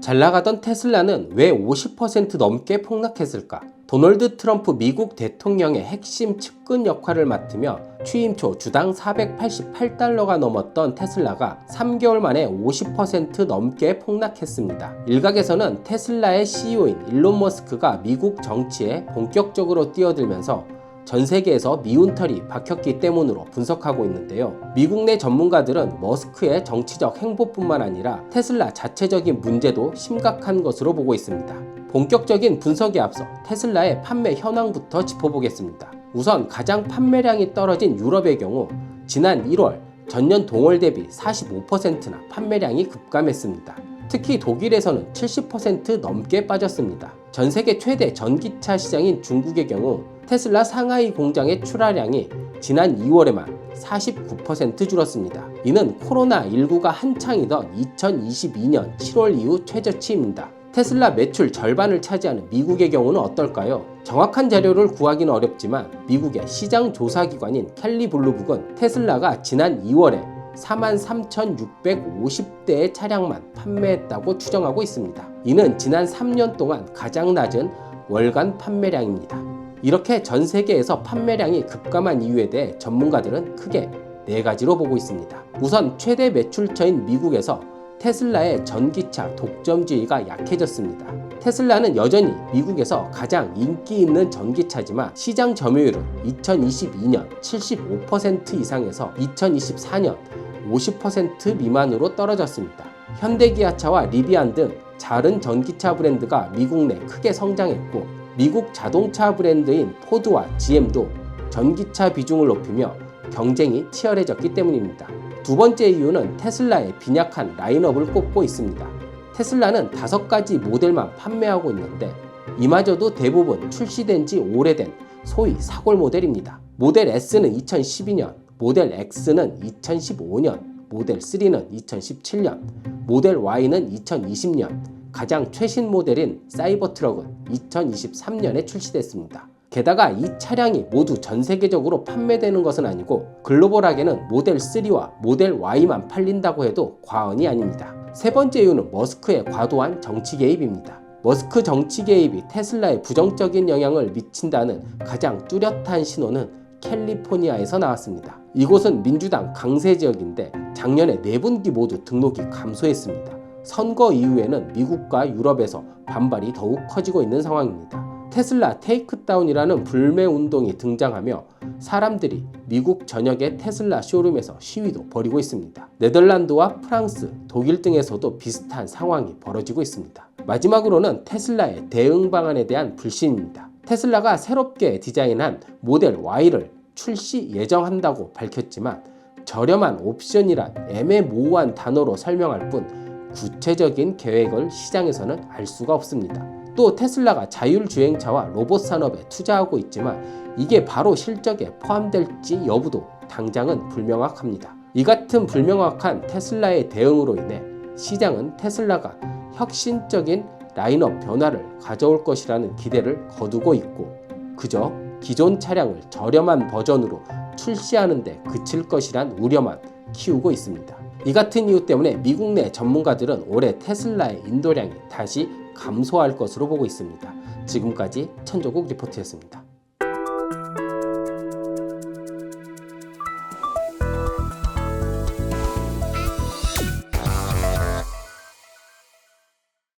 잘 나가던 테슬라는 왜 50% 넘게 폭락했을까? 도널드 트럼프 미국 대통령의 핵심 측근 역할을 맡으며 취임 초 주당 488달러가 넘었던 테슬라가 3개월 만에 50% 넘게 폭락했습니다. 일각에서는 테슬라의 CEO인 일론 머스크가 미국 정치에 본격적으로 뛰어들면서 전 세계에서 미운털이 박혔기 때문으로 분석하고 있는데요. 미국 내 전문가들은 머스크의 정치적 행보뿐만 아니라 테슬라 자체적인 문제도 심각한 것으로 보고 있습니다. 본격적인 분석에 앞서 테슬라의 판매 현황부터 짚어보겠습니다. 우선 가장 판매량이 떨어진 유럽의 경우 지난 1월 전년 동월 대비 45%나 판매량이 급감했습니다. 특히 독일에서는 70% 넘게 빠졌습니다. 전 세계 최대 전기차 시장인 중국의 경우 테슬라 상하이 공장의 출하량이 지난 2월에만 49% 줄었습니다. 이는 코로나19가 한창이던 2022년 7월 이후 최저치입니다. 테슬라 매출 절반을 차지하는 미국의 경우는 어떨까요? 정확한 자료를 구하기는 어렵지만 미국의 시장 조사기관인 켈리 블루북은 테슬라가 지난 2월에 43,650대의 차량만 판매했다고 추정하고 있습니다. 이는 지난 3년 동안 가장 낮은 월간 판매량입니다. 이렇게 전 세계에서 판매량이 급감한 이유에 대해 전문가들은 크게 4가지로 보고 있습니다. 우선 최대 매출처인 미국에서 테슬라의 전기차 독점주의가 약해졌습니다. 테슬라는 여전히 미국에서 가장 인기 있는 전기차지만 시장 점유율은 2022년 75% 이상에서 2024년 50% 미만으로 떨어졌습니다. 현대기아차와 리비안 등 다른 전기차 브랜드가 미국 내 크게 성장했고 미국 자동차 브랜드인 포드와 GM도 전기차 비중을 높이며 경쟁이 치열해졌기 때문입니다. 두 번째 이유는 테슬라의 빈약한 라인업을 꼽고 있습니다. 테슬라는 5가지 모델만 판매하고 있는데 이마저도 대부분 출시된 지 오래된 소위 사골 모델입니다. 모델 S는 2012년, 모델 X는 2015년, 모델 3는 2017년, 모델 Y는 2020년, 가장 최신 모델인 사이버트럭은 2023년에 출시됐습니다. 게다가 이 차량이 모두 전 세계적으로 판매되는 것은 아니고 글로벌하게는 모델 3와 모델 Y만 팔린다고 해도 과언이 아닙니다. 세 번째 이유는 머스크의 과도한 정치 개입입니다. 머스크 정치 개입이 테슬라에 부정적인 영향을 미친다는 가장 뚜렷한 신호는 캘리포니아에서 나왔습니다. 이곳은 민주당 강세 지역인데 작년에 4분기 모두 등록이 감소했습니다. 선거 이후에는 미국과 유럽에서 반발이 더욱 커지고 있는 상황입니다. 테슬라 테이크다운이라는 불매 운동이 등장하며 사람들이 미국 전역의 테슬라 쇼룸에서 시위도 벌이고 있습니다. 네덜란드와 프랑스, 독일 등에서도 비슷한 상황이 벌어지고 있습니다. 마지막으로는 테슬라의 대응 방안에 대한 불신입니다. 테슬라가 새롭게 디자인한 모델 Y를 출시 예정한다고 밝혔지만 저렴한 옵션이란 애매모호한 단어로 설명할 뿐 구체적인 계획을 시장에서는 알 수가 없습니다. 또 테슬라가 자율주행차와 로봇 산업에 투자하고 있지만 이게 바로 실적에 포함될지 여부도 당장은 불명확합니다. 이 같은 불명확한 테슬라의 대응으로 인해 시장은 테슬라가 혁신적인 라인업 변화를 가져올 것이라는 기대를 거두고 있고 그저 기존 차량을 저렴한 버전으로 출시하는 데 그칠 것이란 우려만 키우고 있습니다. 이 같은 이유 때문에 미국 내 전문가들은 올해 테슬라의 인도량이 다시 감소할 것으로 보고 있습니다. 지금까지 천조국 리포트였습니다.